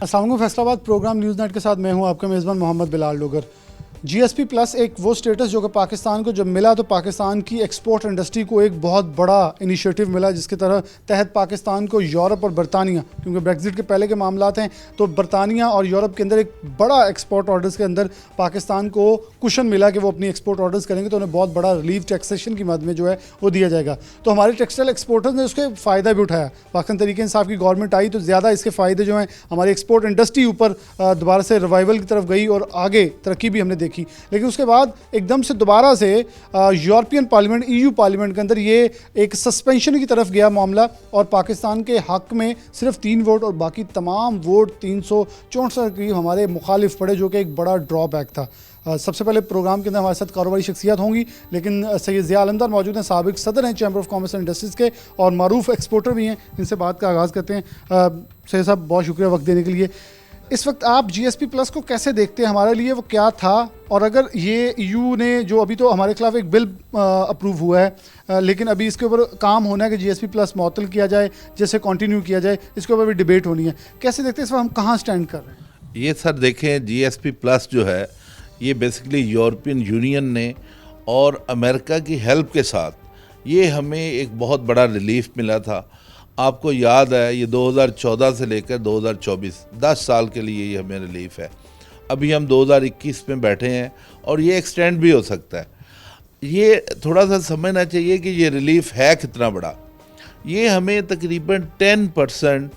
अस्सलाम वालेकुम। Faisalabad programme news net के साथ मैं हूं आपका मेज़बान मोहम्मद बिलाल लोगर। जीएसपी प्लस एक वो स्टेटस जो कि पाकिस्तान को जब मिला तो पाकिस्तान की एक्सपोर्ट इंडस्ट्री को एक बहुत बड़ा इनिशिएटिव मिला, जिसके तहत पाकिस्तान को यूरोप और बरतानिया, क्योंकि ब्रेक्जिट के पहले के मामलात हैं, तो बरतानिया और यूरोप के अंदर एक बड़ा एक्सपोर्ट ऑर्डर्स के अंदर पाकिस्तान को कुशन मिला कि वो अपनी एक्सपोर्ट ऑर्डर्स करेंगे तो उन्हें बहुत बड़ा रिलीफ टैक्सेशन की मद में जो है वो दिया जाएगा। तो हमारे टेक्सटाइल एक्सपोर्टर्स ने उसके फ़ायदा भी उठाया। पाकिस्तान तरीके इंसाफ की गवर्नमेंट आई तो ज़्यादा इसके फ़ायदे जो हैं हमारी एक्सपोर्ट इंडस्ट्री ऊपर दोबारा से रिवाइवल की तरफ गई और आगे तरक्की भी हमने देखी। लेकिन उसके बाद एकदम से दोबारा से यूरोपियन पार्लियामेंट, ईयू पार्लियामेंट के अंदर ये एक सस्पेंशन की तरफ गया मामला और पाकिस्तान के हक में सिर्फ 3 वोट और बाकी तमाम वोट 364 के करीब हमारे मुखालिफ पड़े, जो कि एक बड़ा ड्रॉबैक था। सबसे पहले प्रोग्राम के अंदर हमारे साथ कारोबारी शख्सियत होंगी, लेकिन सैयद ज़िया आलमदार मौजूद हैं, साबिक सदर हैं chamber of commerce and industries के और मारूफ एक्सपोर्टर भी हैं। इनसे बात का आगाज़ करते हैं। सैयद साहब, बहुत शुक्रिया वक्त देने के लिए। इस वक्त आप जीएसपी प्लस को कैसे देखते हैं? हमारे लिए वो क्या था, और अगर ये ईयू ने जो अभी तो हमारे खिलाफ एक बिल अप्रूव हुआ है, लेकिन अभी इसके ऊपर काम होना है कि जीएसपी प्लस मुअत्तल किया जाए, जैसे कंटिन्यू किया जाए, इसके ऊपर भी डिबेट होनी है। कैसे देखते हैं इस वक्त हम कहाँ स्टैंड कर रहे हैं? ये सर देखें, जीएसपी प्लस जो है ये बेसिकली यूरोपियन यूनियन ने और अमेरिका की हेल्प के साथ ये हमें एक बहुत बड़ा रिलीफ मिला था। आपको याद है ये 2014 से लेकर 2024 10 साल के लिए ये हमें रिलीफ है। अभी हम 2021 में बैठे हैं और ये एक्सटेंड भी हो सकता है। ये थोड़ा सा समझना चाहिए कि ये रिलीफ है कितना बड़ा। ये हमें तकरीबन 10%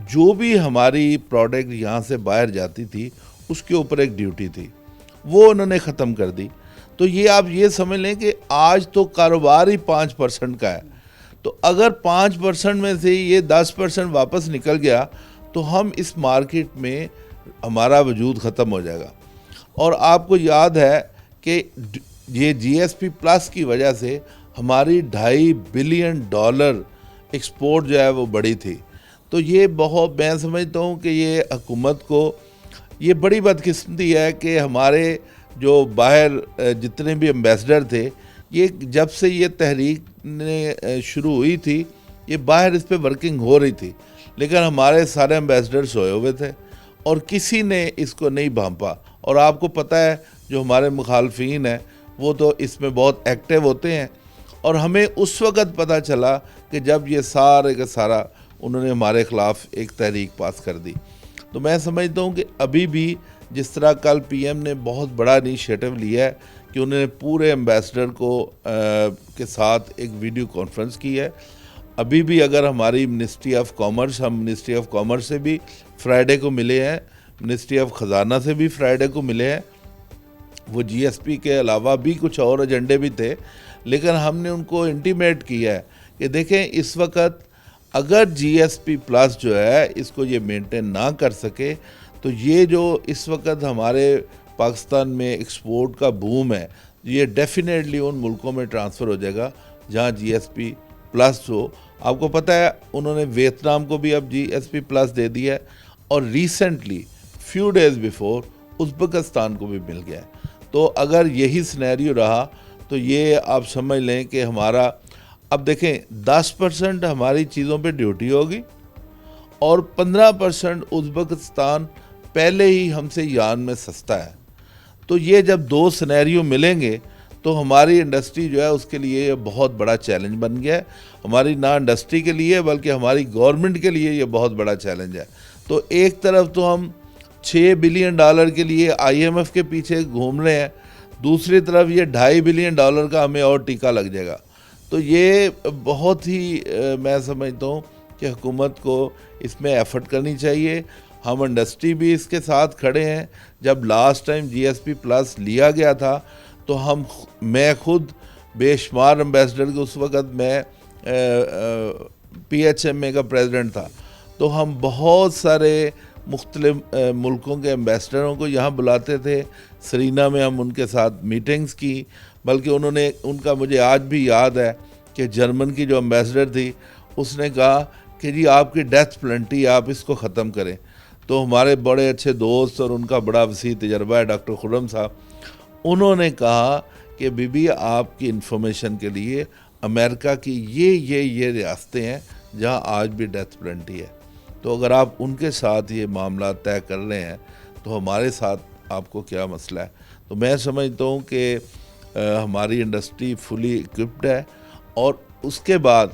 जो भी हमारी प्रोडक्ट यहाँ से बाहर जाती थी उसके ऊपर एक ड्यूटी थी, वो उन्होंने ख़त्म कर दी। तो ये आप ये समझ लें कि आज तो कारोबार ही 5% का है। तो अगर 5% में से ये 10% वापस निकल गया तो हम इस मार्केट में हमारा वजूद ख़त्म हो जाएगा। और आपको याद है कि ये जीएसपी प्लस की वजह से हमारी $2.5 बिलियन एक्सपोर्ट जो है वो बढ़ी थी। तो ये बहुत, मैं समझता हूँ कि ये हुकूमत को ये बड़ी बदकिस्मती है कि हमारे जो बाहर जितने भी एम्बेसडर थे, ये जब से ये तहरीक ने शुरू हुई थी ये बाहर इस पे वर्किंग हो रही थी, लेकिन हमारे सारे एम्बेसडर सोए हुए थे और किसी ने इसको नहीं भांपा। और आपको पता है जो हमारे मुखालफीन हैं वो तो इसमें बहुत एक्टिव होते हैं, और हमें उस वक़्त पता चला कि जब ये सारे का सारा उन्होंने हमारे ख़िलाफ़ एक तहरीक पास कर दी। तो मैं समझता हूँ कि अभी भी जिस तरह कल पीएम ने बहुत बड़ा इनिशिएटिव लिया है कि उन्होंने पूरे एम्बेसडर को के साथ एक वीडियो कॉन्फ्रेंस की है। अभी भी अगर हमारी मिनिस्ट्री ऑफ कॉमर्स, हम मिनिस्ट्री ऑफ कॉमर्स से भी फ्राइडे को मिले हैं, मिनिस्ट्री ऑफ ख़जाना से भी फ्राइडे को मिले हैं। वो जीएसपी के अलावा भी कुछ और एजेंडे भी थे, लेकिन हमने उनको इंटीमेट किया है कि देखें इस वक्त अगर जीएसपी प्लस जो है इसको ये मेंटेन ना कर सके तो ये जो इस वक्त हमारे पाकिस्तान में एक्सपोर्ट का बूम है ये डेफिनेटली उन मुल्कों में ट्रांसफ़र हो जाएगा जहाँ जीएसपी प्लस हो। आपको पता है उन्होंने वियतनाम को भी अब जीएसपी प्लस दे दिया है और recently few days before Uzbekistan को भी मिल गया है। तो अगर यही सिनेरियो रहा तो ये आप समझ लें कि हमारा, अब देखें 10% हमारी चीज़ों पे ड्यूटी होगी और 15% उज़्बेकिस्तान पहले ही हमसे यान में सस्ता है। तो ये जब दो सिनेरियो मिलेंगे तो हमारी इंडस्ट्री जो है उसके लिए ये बहुत बड़ा चैलेंज बन गया है। हमारी ना इंडस्ट्री के लिए बल्कि हमारी गवर्नमेंट के लिए ये बहुत बड़ा चैलेंज है। तो एक तरफ तो हम $6 बिलियन के लिए आईएमएफ के पीछे घूम रहे हैं, दूसरी तरफ ये $2.5 बिलियन का हमें और टीका लग जाएगा। तो ये बहुत ही मैं समझता हूँ कि हुकूमत को इसमें एफर्ट करनी चाहिए। हम इंडस्ट्री भी इसके साथ खड़े हैं। जब लास्ट टाइम जीएसपी प्लस लिया गया था तो मैं खुद बेशुमार एम्बेसडर के, उस वक़्त मैं PHMA का प्रेसिडेंट था, तो हम बहुत सारे मुख्तलिफ मुल्कों के एम्बेसडरों को यहाँ बुलाते थे। सरीना में हम उनके साथ मीटिंग्स की, बल्कि उनका मुझे आज भी याद है कि जर्मन की जो एम्बेसडर थी उसने कहा कि जी आपकी डेथ पेनल्टी आप इसको ख़त्म करें। तो हमारे बड़े अच्छे दोस्त और उनका बड़ा वसी तजर्बा है डॉक्टर खुर्रम साहब, उन्होंने कहा कि बीबी आपकी इन्फॉर्मेशन के लिए अमेरिका की ये रियासतें हैं जहां आज भी डेथ पेनल्टी है। तो अगर आप उनके साथ ये मामला तय कर रहे हैं तो हमारे साथ आपको क्या मसला है। तो मैं समझता हूँ कि हमारी इंडस्ट्री फुली इक्विप्ड है और उसके बाद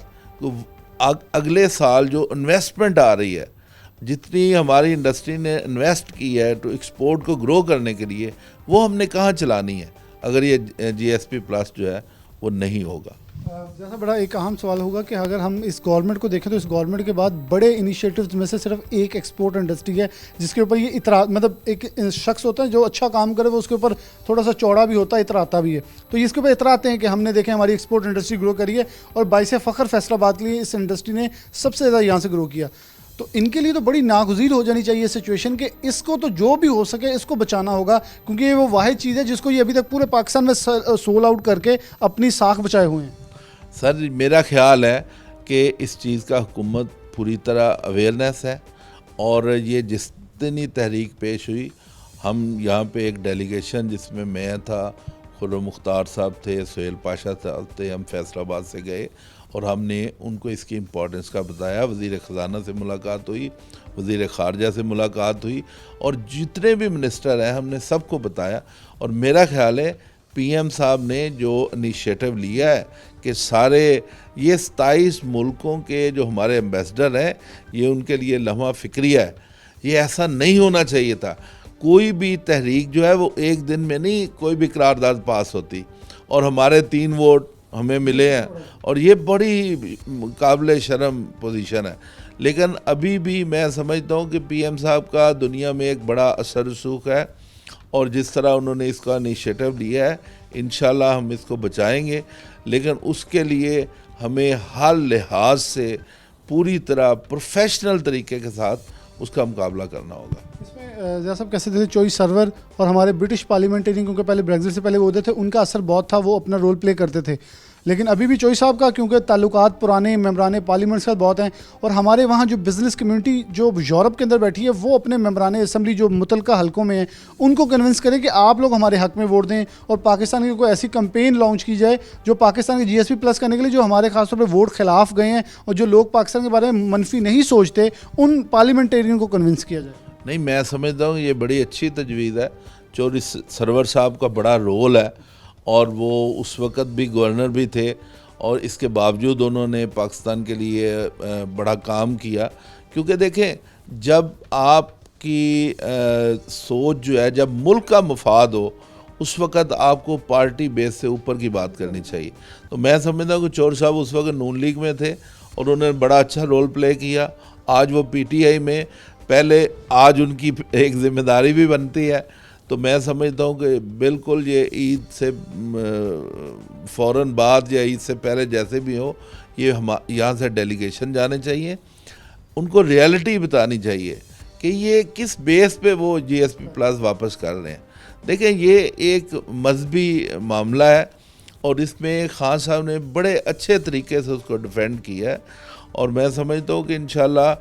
अगले साल जो इन्वेस्टमेंट आ रही है, जितनी हमारी इंडस्ट्री ने इन्वेस्ट की है तो एक्सपोर्ट को ग्रो करने के लिए, वो हमने कहाँ चलानी है अगर ये GSP प्लस जो है वो नहीं होगा। जैसा बड़ा एक अहम सवाल होगा कि अगर हम इस गवर्नमेंट को देखें तो इस गवर्नमेंट के बाद बड़े इनिशिएटिव्स में से सिर्फ एक एक्सपोर्ट इंडस्ट्री है जिसके ऊपर ये इतरा, मतलब एक शख्स होता है जो अच्छा काम करे वो उसके ऊपर थोड़ा सा चौड़ा भी होता है, इतराता भी है। तो इसके ऊपर इतराते हैं कि हमने देखे हमारी एक्सपोर्ट इंडस्ट्री ग्रो करी है और बाइसे फ़ख्र फैसलाबाद के लिए इस इंडस्ट्री ने सबसे ज़्यादा यहाँ से ग्रो किया। तो इनके लिए तो बड़ी नागुज़ीर हो जानी चाहिए सिचुएशन कि इसको तो जो भी हो सके इसको बचाना होगा, क्योंकि ये वो वाहिद चीज़ है जिसको ये अभी तक पूरे पाकिस्तान में सोल आउट करके अपनी साख बचाए हुए हैं। सर मेरा ख्याल है कि इस चीज़ का हुकूमत पूरी तरह अवेयरनेस है और ये जितनी तहरीक पेश हुई, हम यहाँ पे एक डेलीगेशन जिसमें मैं था, खुर्रम मुख्तार साहब थे, सुहेल पाशा साहब थे, हम फैसलाबाद से गए और हमने उनको इसकी इम्पोर्टेंस का बताया। वज़ीर ख़ज़ाना से मुलाकात हुई, वज़ीर ख़ारजा से मुलाकात हुई और जितने भी मिनिस्टर हैं हमने सबको बताया। और मेरा ख्याल है PM साहब ने जो इनिशिएटिव लिया है कि सारे ये 27 मुल्कों के जो हमारे एम्बेसडर हैं, ये उनके लिए लम्हा फ़िक्रिया है। ये ऐसा नहीं होना चाहिए था। कोई भी तहरीक जो है वो एक दिन में नहीं कोई भी करारदाद पास होती, और हमारे 3 वोट हमें मिले हैं और ये बड़ी काबिल शर्म पोजीशन है। लेकिन अभी भी मैं समझता हूँ कि PM साहब का दुनिया में एक बड़ा असर रसूख है और जिस तरह उन्होंने इसका इनिशिएटिव लिया है, इंशाल्लाह हम इसको बचाएंगे। लेकिन उसके लिए हमें हर लिहाज से पूरी तरह प्रोफेशनल तरीके के साथ उसका मुकाबला करना होगा। इसमें जैसा आप कैसे थे चॉइस सर्वर और हमारे ब्रिटिश पार्लियामेंटेरियन, क्योंकि पहले ब्रेग्जिट से पहले वो होते थे, उनका असर बहुत था, वो अपना रोल प्ले करते थे। लेकिन अभी भी चॉइस साहब का क्योंकि ताल्लुकात पुराने मेम्बरान पार्लियामेंट के साथ बहुत हैं और हमारे वहाँ जो बिज़नेस कम्युनिटी जो यूरोप के अंदर बैठी है वो अपने मेम्बरान असम्बली जो मुतलका हलकों में हैं उनको कन्विंस करें कि आप लोग हमारे हक़ में वोट दें और पाकिस्तान की कोई ऐसी कंपेन लॉन्च की जाए जो पाकिस्तान के GSP प्लस करने के लिए जो हमारे खासतौर पर वोट खिलाफ गए हैं और जो लोग पाकिस्तान के बारे में मनफी नहीं सोचते, उन पार्लियामेंटेरियन को कन्विंस किया जाए। नहीं, मैं समझता हूँ ये बड़ी अच्छी तजवीज़ है। चौधरी सरवर साहब का बड़ा रोल है और वो उस वक़्त भी गवर्नर भी थे और इसके बावजूद उन्होंने पाकिस्तान के लिए बड़ा काम किया। क्योंकि देखें, जब आपकी सोच जो है, जब मुल्क का मफाद हो, उस वक़्त आपको पार्टी बेस से ऊपर की बात करनी चाहिए। तो मैं समझता हूँ कि चौधरी साहब उस वक्त नून लीग में थे और उन्होंने बड़ा अच्छा रोल प्ले किया। आज वो PTI में, पहले आज उनकी एक ज़िम्मेदारी भी बनती है। तो मैं समझता हूँ कि बिल्कुल ये ईद से फ़ौरन बाद या ईद से पहले जैसे भी हो, ये हम यहाँ से डेलीगेशन जाने चाहिए, उनको रियलिटी बतानी चाहिए कि ये किस बेस पे वो GSP प्लस वापस कर रहे हैं। देखें, ये एक मजहबी मामला है और इसमें खान साहब ने बड़े अच्छे तरीके से उसको डिफेंड किया है और मैं समझता हूँ कि इंशाल्लाह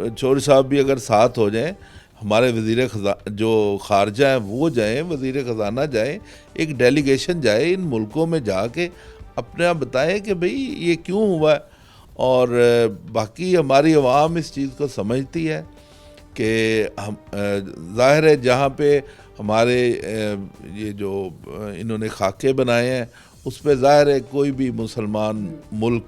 चौधरी साहब भी अगर साथ हो जाएं, हमारे वज़ीर जो ख़ारजा हैं वो जाएं, वज़ीर ख़ज़ाना जाएं, एक डेलीगेशन जाए इन मुल्कों में जाके अपना बताएं कि भाई ये क्यों हुआ है। और बाकी हमारी अवाम इस चीज़ को समझती है कि हम ज़ाहिर है जहाँ पे हमारे ये जो इन्होंने खाके बनाए हैं उस पर ज़ाहिर है कोई भी मुसलमान मुल्क,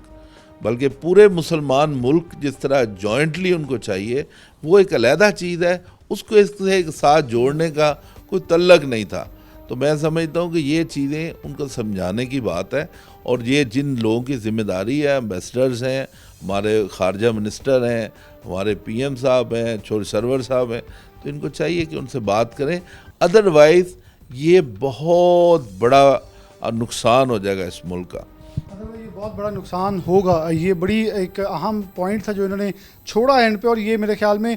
बल्कि पूरे मुसलमान मुल्क जिस तरह जॉइंटली उनको चाहिए, वो एक अलहदा चीज़ है, उसको इसके साथ जोड़ने का कोई तल्लक नहीं था। तो मैं समझता हूँ कि ये चीज़ें उनको समझाने की बात है और ये जिन लोगों की ज़िम्मेदारी है, एम्बेसडर्स हैं, हमारे खारजा मिनिस्टर हैं, हमारे PM साहब हैं, चौधरी सरवर साहब हैं, तो इनको चाहिए कि उनसे बात करें। अदरवाइज़ ये बहुत बड़ा नुकसान हो जाएगा इस मुल्क का। ये बहुत बड़ा नुकसान होगा। ये बड़ी एक अहम पॉइंट था जो इन्होंने छोड़ा एंड पे और ये मेरे ख्याल में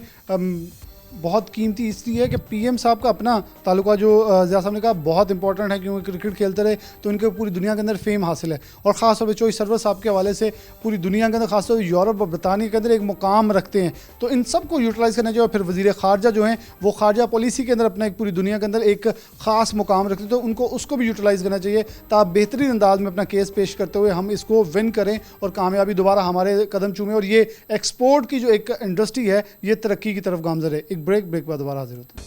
बहुत कीमती इसलिए है कि पीएम साहब का अपना ताल्लुका जो ज़िया साहब ने कहा बहुत इंपॉर्टेंट है, क्योंकि क्रिकेट खेलते रहे तो इनके पूरी दुनिया के अंदर फेम हासिल है, और ख़ास तौर पर चोई सरवर साहब के हवाले से पूरी दुनिया के अंदर खासतौर पर यूरोप और बरतानिया के अंदर एक मुकाम रखते हैं। तो इन सब को यूटिलाइज़ करना चाहिए। और फिर वज़ीर ख़ारजा जो हैं वो ख़ारजा पॉलिसी के अंदर अपना एक पूरी दुनिया के अंदर एक ख़ास मुकाम रखते हैं, तो उनको उसको भी यूटिलाइज़ करना चाहिए ताकि बेहतरीन अंदाज में अपना केस पेश करते हुए हम इसको विन करें और कामयाबी दोबारा हमारे कदम चूमें, और ये एक्सपोर्ट की जो एक इंडस्ट्री है ये तरक्की की तरफ गामज़र है। एक ब्रेक के बाद दोबारा हाजिर होते हैं।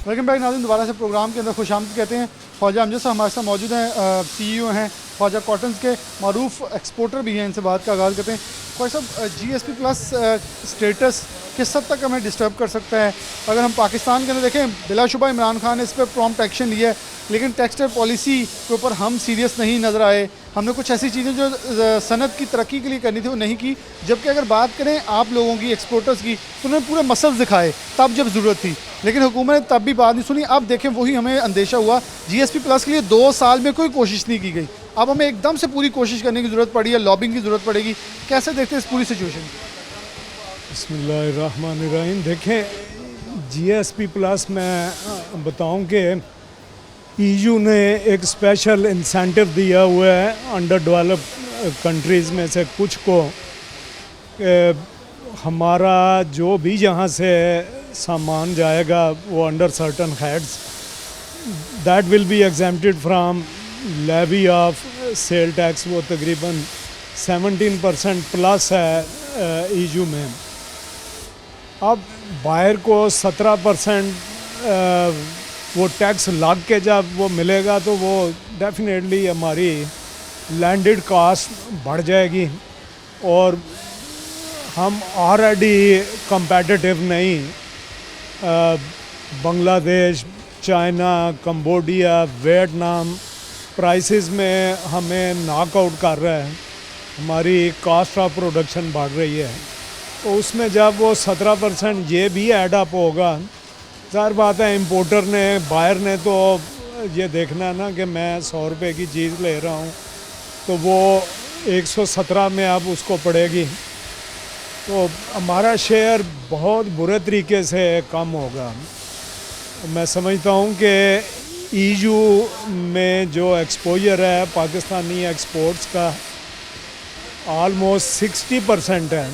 वेलकम बैक नाज़रीन, दोबारा से प्रोग्राम के अंदर खुशामद कहते हैं। ख्वाजा अमजद साहब हमारे साथ मौजूद हैं, CEO हैं ख्वाजा कॉटन्स के, मारूफ एक्सपोर्टर भी हैं। इनसे बात का आगाज़ करते हैं। Khwaja Sahab, GSP plus status किस हद तक हमें डिस्टर्ब कर सकता है? अगर हम पाकिस्तान के अंदर देखें, बिलाशुबा इमरान खान ने इस पर प्रॉम्प्ट एक्शन लिया है, लेकिन टेक्सटाइल पॉलिसी के ऊपर हम सीरियस नहीं नज़र आए। हमने कुछ ऐसी चीज़ें जो सनत की तरक्की के लिए करनी थी वो नहीं की। जबकि अगर बात करें आप लोगों की, एक्सपोर्टर्स की, तो उन्होंने पूरे मसल्स दिखाए तब जब ज़रूरत थी, लेकिन हुकूमत ने तब भी बात नहीं सुनी। अब देखें वही हमें अंदेशा हुआ, GSP प्लस के लिए 2 साल में कोई कोशिश नहीं की गई। अब हमें एकदम से पूरी कोशिश करने की ज़रूरत पड़ी है, लॉबिंग की ज़रूरत पड़ेगी। कैसे देखते हैं इस पूरी सिचुएशन को? बिस्मिल्लाहिर्रहमानिर्रहीम। देखें, GSP प्लस मैं बताऊं कि EU ने एक स्पेशल इंसेंटिव दिया हुआ है अंडर डेवलप्ड कंट्रीज़ में से कुछ को, हमारा जो भी यहाँ से सामान जाएगा वो under certain heads that will be exempted from levy of sale tax. वो तकरीबन 17% प्लस है EU में। अब बाहर को 17% वो टैक्स लग के जब वो मिलेगा तो वो डेफिनेटली हमारी लैंडेड कास्ट बढ़ जाएगी, और हम ऑलरेडी कंपेटिटिव नहीं। Bangladesh, China, Cambodia, Vietnam prices में हमें नॉकआउट कर रहा है, हमारी कास्ट ऑफ प्रोडक्शन बढ़ रही है। तो उसमें जब वो 17% ये भी ऐड अप होगा, ज़ाहिर बात है इंपोर्टर ने, बायर ने तो ये देखना है ना कि मैं 100 रुपये की चीज़ ले रहा हूँ तो वो 117 में अब उसको पड़ेगी, तो हमारा शेयर बहुत बुरे तरीके से कम होगा। मैं समझता हूँ कि EU में जो एक्सपोजर है पाकिस्तानी एक्सपोर्ट्स का ऑलमोस्ट 60% है,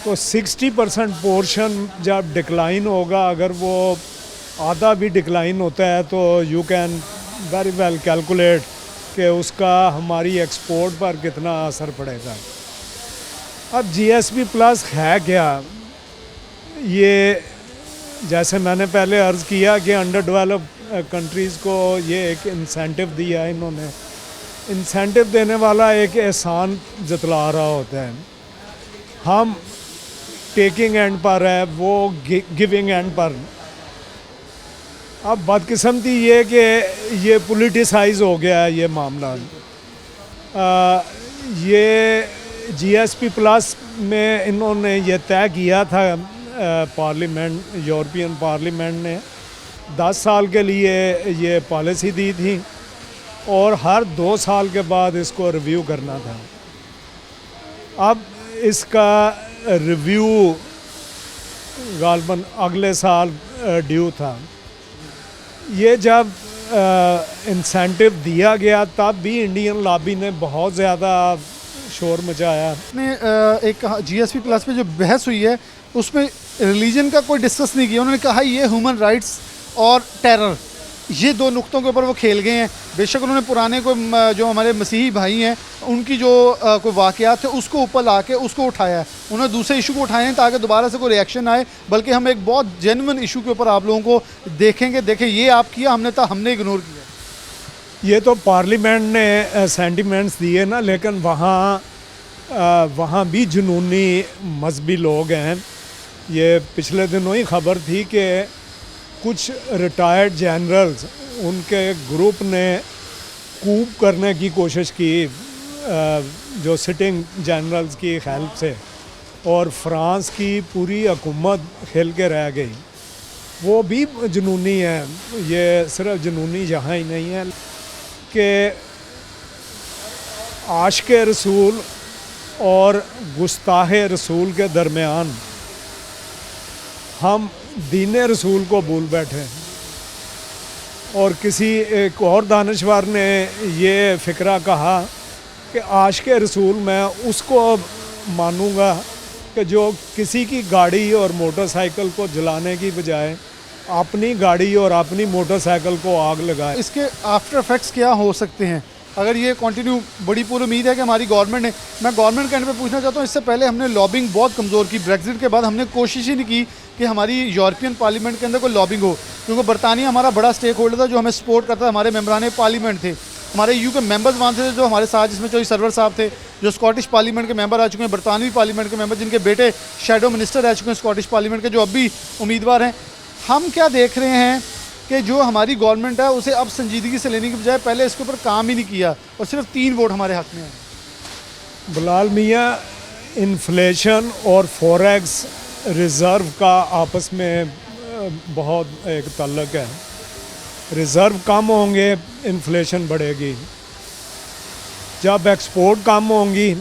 तो 60% पोर्शन जब डिक्लाइन होगा, अगर वो आधा भी डिक्लाइन होता है तो you can very well calculate कि उसका हमारी एक्सपोर्ट पर कितना असर पड़ेगा। अब GSP प्लस है क्या? ये जैसे मैंने पहले अर्ज़ किया कि अंडर डेवलप्ड कंट्रीज़ को ये एक इंसेंटिव दिया है इन्होंने। इंसेंटिव देने वाला एक एहसान जतला रहा होता है। हम टेकिंग एंड पर है, वो गिविंग एंड पर। अब बदकिस्मती ये कि ये पॉलिटिसाइज हो गया है ये मामला। ये GSP प्लस में इन्होंने ये तय किया था, पार्लियामेंट, यूरोपियन पार्लियामेंट ने 10 साल के लिए ये पॉलिसी दी थी, और हर 2 साल के बाद इसको रिव्यू करना था। अब इसका रिव्यू गालबन अगले साल ड्यू था। ये जब इंसेंटिव दिया गया तब भी इंडियन लॉबी ने बहुत ज़्यादा शोर मचाया। ने एक GSP प्लस पे जो बहस हुई है उसमें रिलीजन का कोई डिस्कस नहीं किया। उन्होंने कहा ये ह्यूमन राइट्स और टेरर, ये 2 नुक्तों के ऊपर वो खेल गए हैं। बेशक उन्होंने पुराने कोई जो हमारे मसीही भाई हैं उनकी जो कोई वाक़यात थे उसको ऊपर ला के उसको उठाया है, उन्होंने दूसरे इशू को उठाए हैं ताकि दोबारा से कोई रिएक्शन आए। बल्कि हम एक बहुत जेन्युइन इशू के ऊपर आप लोगों को देखेंगे, देखें ये आप किया, हमने इग्नोर किया। ये तो पार्लियामेंट ने सेंटिमेंट्स दिए ना, लेकिन वहाँ भी जुनूनी मजहबी लोग हैं। ये पिछले दिनों ही खबर थी कि कुछ रिटायर्ड जनरल्स, उनके ग्रुप ने कूप करने की कोशिश की जो सिटिंग जनरल्स की हेल्प से, और फ्रांस की पूरी हुकूमत हिल के रह गई। वो भी जुनूनी है, ये सिर्फ जुनूनी यहाँ ही नहीं है कि आशिक रसूल और गुस्ताह रसूल के दरमियान हम दीन रसूल को भूल बैठे हैं। और किसी एक और दानश्वर ने ये फ़िक्रा कहा कि आशिक रसूल मैं उसको मानूंगा कि जो किसी की गाड़ी और मोटरसाइकिल को जलाने की बजाय अपनी गाड़ी और अपनी मोटरसाइकिल को आग लगाए। इसके आफ्टर इफेक्ट्स क्या हो सकते हैं अगर ये कंटिन्यू? बड़ी पूरी उम्मीद है कि हमारी गवर्नमेंट ने, मैं गवर्नमेंट के एंड पे पूछना चाहता हूँ, इससे पहले हमने लॉबिंग बहुत कमज़ोर की। ब्रेक्जिट के बाद हमने कोशिश ही नहीं की कि हमारी यूरोपियन पार्लियामेंट के अंदर कोई लॉबिंग हो, क्योंकि बरतानिया हमारा बड़ा स्टेक होल्डर था जो हमें सपोर्ट करता था। हमारे मेम्बरान पार्लियामेंट थे, हमारे EU के मेंबर्स वहाँ थे जो हमारे साथ, जिसमें चौधरी सरवर साहब थे जो स्कॉटिश पार्लियामेंट के मेंबर आ चुके हैं, बरतानवी पार्लियामेंट के मेंबर जिनके बेटे शैडो मिनिस्टर रह चुके हैं स्कॉटिश पार्लियामेंट के, जो अब भी उम्मीदवार हैं। हम क्या देख रहे हैं कि जो हमारी गवर्नमेंट है उसे अब संजीदगी से लेने की बजाय पहले इसके ऊपर काम ही नहीं किया और सिर्फ 3 वोट हमारे हाथ में है। बिलाल मियाँ, इन्फ्लेशन और फॉरेक्स रिज़र्व का आपस में बहुत एक ताल्लुक है। रिज़र्व कम होंगे, इन्फ्लेशन बढ़ेगी। जब एक्सपोर्ट कम होंगी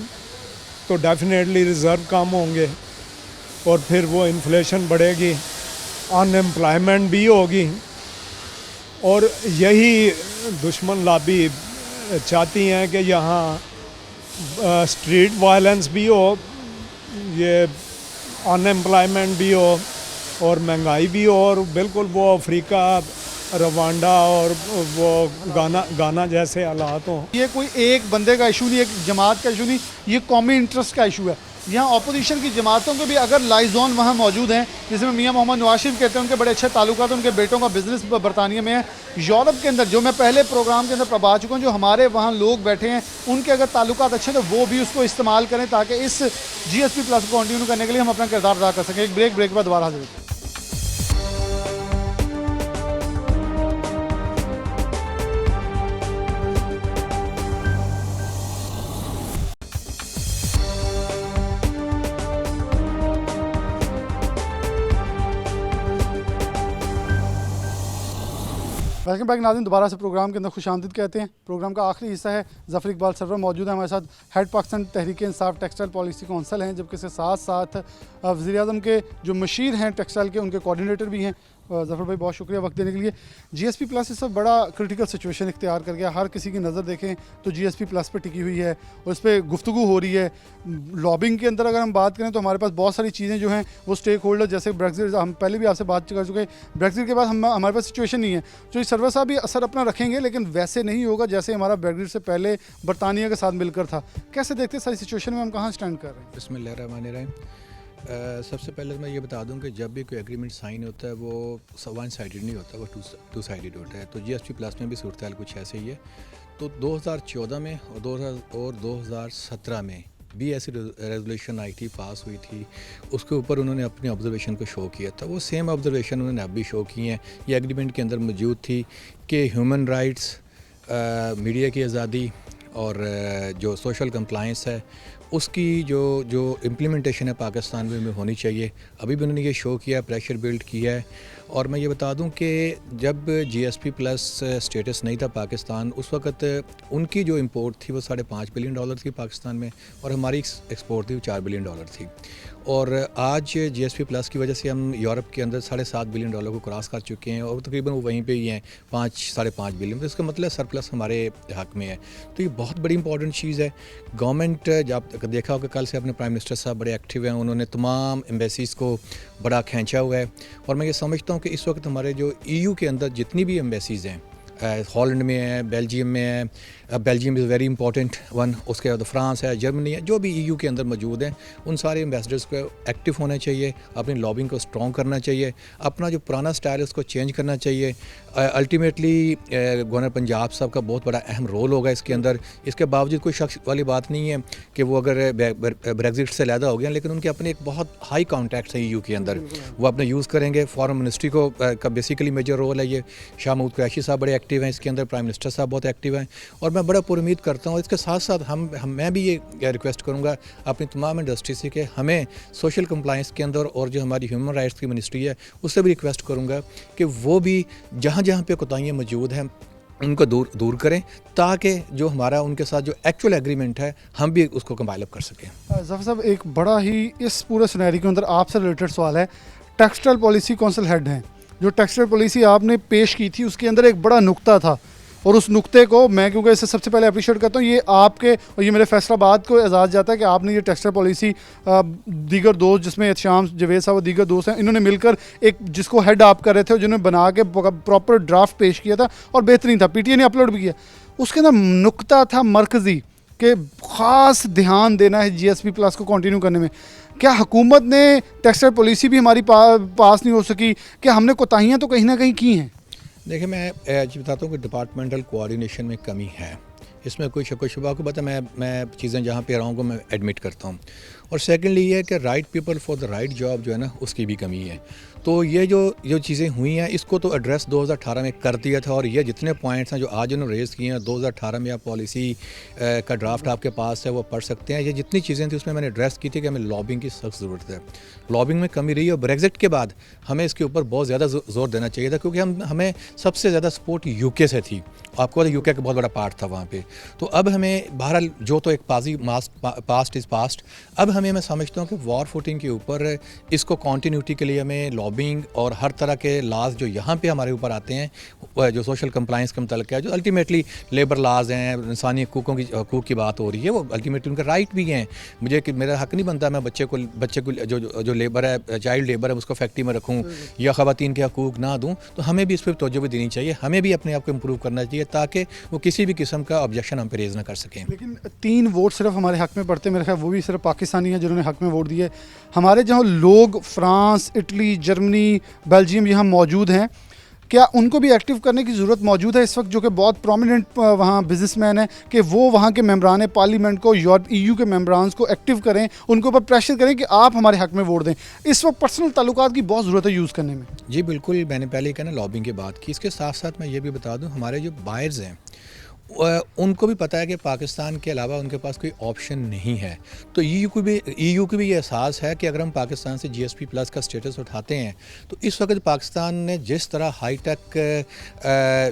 तो डेफिनेटली रिज़र्व कम होंगे और फिर वो इन्फ्लेशन बढ़ेगी, अनएम्प्लॉयमेंट भी होगी। और यही दुश्मन लॉबी चाहती हैं कि यहाँ स्ट्रीट वायलेंस भी हो, ये अनएम्प्लॉयमेंट भी हो और महंगाई भी हो, और बिल्कुल वो अफ्रीका, रवांडा और वो गाना जैसे हालात हों। ये कोई एक बंदे का इशू नहीं, एक जमात का इशू नहीं, ये कौमी इंटरेस्ट का इशू है। यहाँ अपोजिशन की जमातों के भी अगर लाइजॉन वहाँ मौजूद हैं, जिसमें मियाँ मोहम्मद नवाज शरीफ कहते हैं उनके बड़े अच्छे ताल्लुकात, उनके बेटों का बिजनेस बरतानिया में है। यूरोप के अंदर जो मैं पहले प्रोग्राम के अंदर प्रभा चुका हूँ, जो हमारे वहाँ लोग बैठे हैं उनके अगर ताल्लुकात अच्छे तो वो भी उसको इस्तेमाल करें ताकि इस GSP प्लस को कंटिन्यू करने के लिए हम अपना किरदार अदा कर सकें। एक ब्रेक के बाद दोबारा हाजिर होते हैं। वेलकम बैक नाज़रीन, दोबारा से प्रोग्राम के अंदर खुशामदीद कहते हैं। प्रोग्राम का आखिरी हिस्सा है। ज़फ़र इकबाल सरवर मौजूद है हमारे साथ, head Pakistan Tehreek Insaf textile policy council हैं, जबकि इसके साथ साथ वज़ीर आज़म के जो मशीर हैं टेक्सटाइल के, उनके कोऑर्डिनेटर भी हैं। ज़फ़र भाई बहुत शुक्रिया वक्त देने के लिए। GSP प्लस इस वक्त बड़ा क्रिटिकल सिचुएशन इख्तियार कर गया। हर किसी की नज़र देखें तो GSP प्लस पे टिकी हुई है और इस पर गुफ्तगू हो रही है। लॉबिंग के अंदर अगर हम बात करें तो हमारे पास बहुत सारी चीज़ें जो हैं वो स्टेक होल्डर, जैसे ब्रेक्जिट, हम पहले भी आपसे बात कर चुके हैं। ब्रेक्जिट के बाद हमारे पास सिचुएशन नहीं है। जो सर्वर साहब भी असर अपना रखेंगे, लेकिन वैसे नहीं होगा जैसे हमारा ब्रेक्जिट से पहले बरतानिया के साथ मिलकर था। कैसे देखते हैं सारी सिचुएशन में हम कहाँ स्टैंड कर रहे हैं? बिस्मिल्लाहिर्रहमानिर्रहीम। सबसे पहले तो मैं ये बता दूं कि जब भी कोई एग्रीमेंट साइन होता है वो वन साइडेड नहीं होता, वो टू साइडेड होता है। तो GSP प्लस में भी सूरत हाल कुछ ऐसे ही है। तो 2014 में और 2017 में भी ऐसी रेजोल्यूशन आई थी, पास हुई थी, उसके ऊपर उन्होंने अपनी ऑब्जर्वेशन को शो किया था। वो सेम ऑब्जर्वेशन उन्होंने अब भी शो की हैं। ये एग्रीमेंट के अंदर मौजूद थी कि ह्यूमन राइट्स, मीडिया की आज़ादी और जो सोशल कंप्लायंस है उसकी जो इम्प्लीमेंटेशन है पाकिस्तान में होनी चाहिए। अभी भी उन्होंने ये शो किया, प्रेशर बिल्ड किया है। और मैं ये बता दूं कि जब GSP प्लस स्टेटस नहीं था पाकिस्तान, उस वक्त उनकी जो इंपोर्ट थी वो $5.5 बिलियन थी पाकिस्तान में, और हमारी एक्सपोर्ट थी वो $4 बिलियन थी। और आज GSP प्लस की वजह से हम यूरोप के अंदर $7.5 बिलियन को क्रॉस कर चुके हैं और तकरीबन वो वहीं पे ही हैं, 5-5.5 बिलियन। तो इसका मतलब सरप्लस हमारे हक में है। तो ये बहुत बड़ी इंपॉर्टेंट चीज़ है। गवर्नमेंट, जब देखा होगा कल से अपने प्राइम मिनिस्टर साहब बड़े एक्टिव हैं, उन्होंने तमाम एम्बेसीज़ को बड़ा खींचा हुआ है। और मैं ये समझता हूँ कि इस वक्त हमारे जो EU के अंदर जितनी भी एम्बेसीज़ हैं, हॉलैंड में है, बेल्जियम में है, Belgium is very important one, उसके बाद फ्रांस है, जर्मनी है, जो भी EU के अंदर मौजूद हैं, उन सारे एम्बेसडर्स को एक्टिव होना चाहिए, अपनी लॉबिंग को स्ट्रॉन्ग करना चाहिए, अपना जो पुराना स्टाइल है उसको चेंज करना चाहिए। अल्टीमेटली गवर्नर पंजाब साहब का बहुत बड़ा अहम रोल होगा इसके अंदर। इसके बावजूद कोई शख्स वाली बात नहीं है कि वो अगर ब्रेक्जिट से अलहदा हो गया, लेकिन उनके अपने एक बहुत हाई कॉन्टैक्ट्स हैं EU के अंदर, वो अपने यूज़ करेंगे। फॉरेन मिनिस्ट्री को का बेसिकली मेजर रोल है। ये शाह महमूद कुरैशी साहब बड़े एक्टिव हैं इसके अंदर, प्राइम मिनिस्टर साहब बहुत एक्टिव हैं, और मैं बड़ा उम्मीद करता हूँ इसके साथ साथ मैं भी ये रिक्वेस्ट करूँगा अपनी तमाम इंडस्ट्री से कि हमें सोशल कंप्लाइंस के अंदर, और जो हमारी ह्यूमन राइट्स की मिनिस्ट्री है उससे भी रिक्वेस्ट करूँगा कि वो भी जहाँ जहाँ पे कोताहियाँ मौजूद हैं उनको दूर करें, ताकि जो हमारा उनके साथ जो एक्चुअल एग्रीमेंट है हम भी उसको कंपाइल अप कर सकें। ज़फ़र साहब, एक बड़ा ही इस पूरे सिनेरियो के अंदर आपसे रिलेटेड सवाल है। टेक्सटाइल पॉलिसी काउंसिल हेड हैं, जो टेक्सटाइल पॉलिसी आपने पेश की थी उसके अंदर एक बड़ा नुक्ता था, और उस नुक्ते को मैं, क्योंकि इसे सबसे पहले अप्रिशिएट करता हूँ, ये आपके और ये मेरे फैसलाबाद को एजाज़ जाता है कि आपने ये टेक्सटाइल पॉलिसी दीगर दोस्त, जिसमें एहतशाम जवेद साहब और दीगर दोस्त हैं, इन्होंने मिलकर एक, जिसको हेड आप कर रहे थे, जिन्होंने बना के प्रॉपर ड्राफ्ट पेश किया था और बेहतरीन था, पीटीए ने अपलोड भी किया। उसके अंदर नुक्ता था मरकज़ी कि ख़ास ध्यान देना है जीएसपी प्लस को कंटिन्यू करने में। क्या हुकूमत ने टेक्सटाइल पॉलिसी भी हमारी पास नहीं हो सकी? क्या हमने कोताहियाँ तो कहीं ना कहीं की हैं? देखिए, मैं बताता हूँ कि डिपार्टमेंटल कोऑर्डिनेशन में कमी है, इसमें कोई शक व शुबा को पता। मैं चीज़ें जहाँ पे रहा हूँ मैं एडमिट करता हूँ। और सेकेंडली ये है कि right people for the right job जो है ना, उसकी भी कमी है। तो ये जो चीज़ें हुई हैं इसको तो एड्रेस 2018 में कर दिया था, और ये जितने पॉइंट्स हैं जो आज उन्होंने रेज़ किए हैं 2018 में, आप पॉलिसी का ड्राफ्ट आपके पास है वो पढ़ सकते हैं। ये जितनी चीज़ें थी उसमें मैंने एड्रेस की थी कि हमें लॉबिंग की सख्त ज़रूरत है, लॉबिंग में कमी रही है, और ब्रेग्जिट के बाद हमें इसके ऊपर बहुत ज़्यादा जोर देना चाहिए था, क्योंकि हमें सबसे ज़्यादा सपोर्ट यूके से थी। आपको पता यूके का बहुत बड़ा पार्ट था वहाँ पे। तो अब हमें बहरहाल जो तो एक पास्ट इज़ पास्ट, अब मैं समझता हूँ कि वॉर फुटिंग के ऊपर इसको कॉन्टीन्यूटी के लिए हमें लॉबिंग और हर तरह के लाज जो यहाँ पे हमारे ऊपर आते हैं, जो सोशल कंप्लाइंस के मुतल्लिक़ है, जो अल्टीमेटली लेबर लाज हैं, इंसानी हकूक़ की बात हो रही है, वो अल्टीमेटली उनके राइट भी हैं। मुझे कि मेरा हक नहीं बनता मैं बच्चे को जो लेबर है, चाइल्ड लेबर है, उसको फैक्ट्री में रखूँ या ख़वातीन के हकूक़ ना दूँ। तो हमें भी इस पर तवज्जो भी देनी चाहिए, हमें भी अपने आप को इम्प्रूव करना चाहिए, ताकि वो किसी भी किस्म का ऑब्जेक्शन हम पे रेज़ ना कर सकें। लेकिन 3 वोट सिर्फ हमारे हक में पड़ते, मेरे ख्याल वो भी सिर्फ पाकिस्तानी हैं जिन्होंने हक में वोट दिए। हमारे जहाँ लोग फ्रांस, इटली, जर्मनी, बेल्जियम यहाँ मौजूद हैं, क्या उनको भी एक्टिव करने की ज़रूरत मौजूद है इस वक्त, जो कि बहुत प्रोमिनेंट वहाँ बिजनेसमैन है, कि वो वहाँ के मेम्बरान पार्लियामेंट को, EU के मेम्बरान को एक्टिव करें, उनके ऊपर प्रेशर करें कि आप हमारे हक में वोट दें? इस वक्त पर्सनल ताल्लुकात की बहुत ज़रूरत है यूज़ करने में। जी बिल्कुल, मैंने पहले ही कहा ना लॉबिंग की बात की। इसके साथ साथ मैं ये भी बता दूँ, हमारे जो बायर्स हैं उनको भी पता है कि पाकिस्तान के अलावा उनके पास कोई ऑप्शन नहीं है। तो EU को भी ये एहसास है कि अगर हम पाकिस्तान से GSP प्लस का स्टेटस उठाते हैं, तो इस वक्त पाकिस्तान ने जिस तरह हाई टेक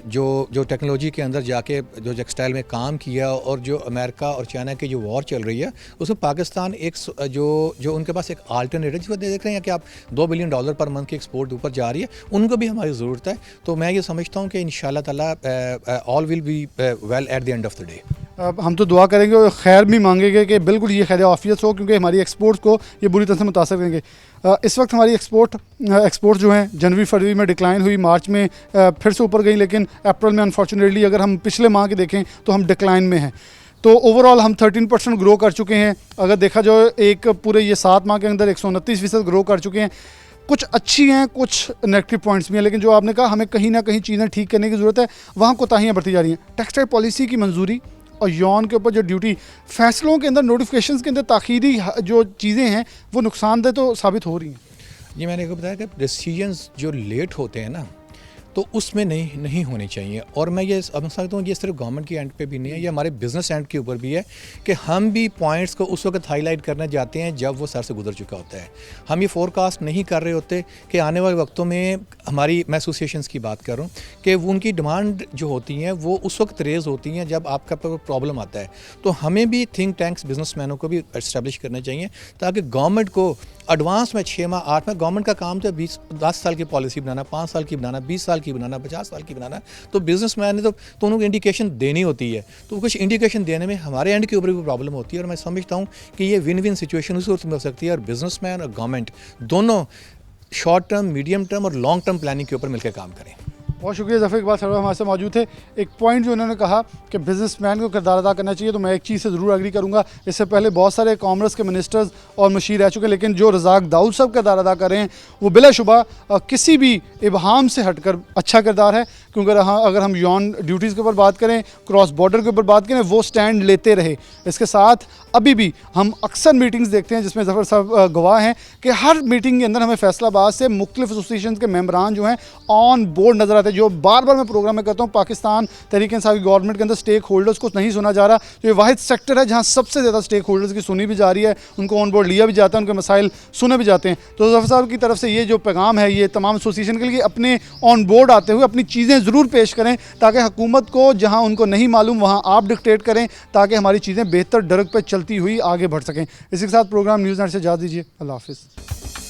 जो टेक्नोलॉजी के अंदर जाके जो टेक्सटाइल में काम किया, और जो अमेरिका और चाइना की जो वॉर चल रही है, उसमें पाकिस्तान एक जो उनके पास एक आल्टरनेटिव, जिसको देख रहे हैं कि आप $2 बिलियन पर मंथ की एक्सपोर्ट ऊपर जा रही है, उनको भी हमारी ज़रूरत है। तो मैं ये समझता हूँ कि इंशाल्लाह ताला all will be well at the end of the day. अब हम तो दुआ करेंगे और खैर भी मांगेंगे कि बिल्कुल ये खैर आफियत हो, क्योंकि हमारी एक्सपोर्ट्स को ये बुरी तरह से मुतासर करेंगे। इस वक्त हमारी एक्सपोर्ट जो हैं जनवरी फरवरी में डिक्लाइन हुई, मार्च में फिर से ऊपर गई, लेकिन अप्रैल में अनफॉर्चुनेटली अगर हम पिछले माह के देखें तो हम डिक्लाइन में हैं। तो ओवरऑल हम 13% ग्रो कर चुके हैं। अगर देखा जाए एक पूरे ये 7 माह के अंदर 129% ग्रो कर चुके हैं। कुछ अच्छी हैं, कुछ नेगेटिव पॉइंट्स भी हैं, लेकिन जो आपने कहा हमें कहीं ना कहीं चीज़ें ठीक करने की ज़रूरत है, वहाँ कोताहियाँ बढ़ती जा रही हैं। टेक्सटाइल पॉलिसी की मंजूरी और यौन के ऊपर जो ड्यूटी, फैसलों के अंदर, नोटिफिकेशंस के अंदर ताख़ीरी जो चीज़ें हैं वो नुकसानदेह तो साबित हो रही हैं। जी, मैंने आपको बताया कि डिसीजंस जो लेट होते हैं ना, तो उसमें नहीं होने चाहिए। और मैं ये समझता हूँ ये सिर्फ गवर्नमेंट की एंड पे भी नहीं है, ये हमारे बिजनेस एंड के ऊपर भी है कि हम भी पॉइंट्स को उस वक्त हाईलाइट करना चाहते हैं जब वो सर से गुजर चुका होता है। हम ये फोरकास्ट नहीं कर रहे होते कि आने वाले वक्तों में हमारी, मैं एसोसिएशंस की बात कर रहा हूँ, कि वो उनकी डिमांड जो होती हैं वो उस वक्त रेज होती हैं जब आपका प्रॉब्लम आता है। तो हमें भी थिंक टैंक्स बिजनेसमैनों को भी एस्टेब्लिश करने चाहिए, ताकि गवर्नमेंट को एडवांस में 6 माह 8 माह, गवर्नमेंट का काम तो 10 साल की पॉलिसी बनाना, 5 साल की बनाना, 20 साल की बनाना, 50 साल की बनाना। तो बिजनेसमैन ने तो उनको इंडिकेशन देनी होती है, तो कुछ इंडिकेशन देने में हमारे एंड के ऊपर भी प्रॉब्लम होती है। और मैं समझता हूँ कि ये विन विन सिचुएशन उस वक्त में हो सकती है, और बिजनेसमैन और गवर्नमेंट दोनों शॉर्ट टर्म, मीडियम टर्म और लॉन्ग टर्म प्लानिंग के ऊपर मिलकर काम करें। बहुत शुक्रिया ज़फ़र इकबाल साहब हमारे साथ मौजूद थे। एक पॉइंट जो उन्होंने कहा कि बिजनेसमैन को किरदार अदा करना चाहिए, तो मैं एक चीज़ से ज़रूर एग्री करूँगा। इससे पहले बहुत सारे कॉमर्स के मिनिस्टर्स और मशीर रह चुके हैं, लेकिन जो रज़ाक दाऊद साहब किरदार अदा कर रहे हैं वो बिलाशुबा किसी भी इबहाम से हटकर अच्छा किरदार है। क्योंकि अगर हम यौन ड्यूटीज़ के ऊपर बात करें, क्रॉस बॉर्डर के ऊपर बात करें, वो स्टैंड लेते रहे। इसके साथ अभी भी हम अक्सर मीटिंग्स देखते हैं जिसमें ज़फ़र साहब गवाह हैं कि हर मीटिंग के अंदर हमें फैसलाबाद से मुख्तलिफ एसोसिएशन के मेम्बरान जो हैं ऑन बोर्ड नज़र आते हैं, जो बार बार मैं प्रोग्राम में कहता हूँ, पाकिस्तान तहरीक इंसाफ की गवर्नमेंट के अंदर स्टेक होल्डर्स को नहीं सुना जा रहा। तो ये वाहिद सेक्टर है जहाँ सबसे ज़्यादा स्टेक होल्डर्स की सुनी भी जा रही है, उनको ऑन बोर्ड लिया भी जाता है, उनके मसाइल सुने भी जाते हैं। तो ज़फ़र साहब की तरफ से ये जो पैगाम है ये तमाम एसोसिएशन के लिए, अपने ऑन बोर्ड आते हुए अपनी चीज़ें ज़रूर पेश करें ताकि हुकूमत को जहाँ उनको नहीं मालूम वहाँ आप डिक्टेट करें, ताकि हमारी चीज़ें बेहतर डरक पर चलती हुई आगे बढ़ सकें। इसी के साथ प्रोग्राम न्यूज़ नेट से इजाज़त दीजिए। अल्लाह हाफ़िज़।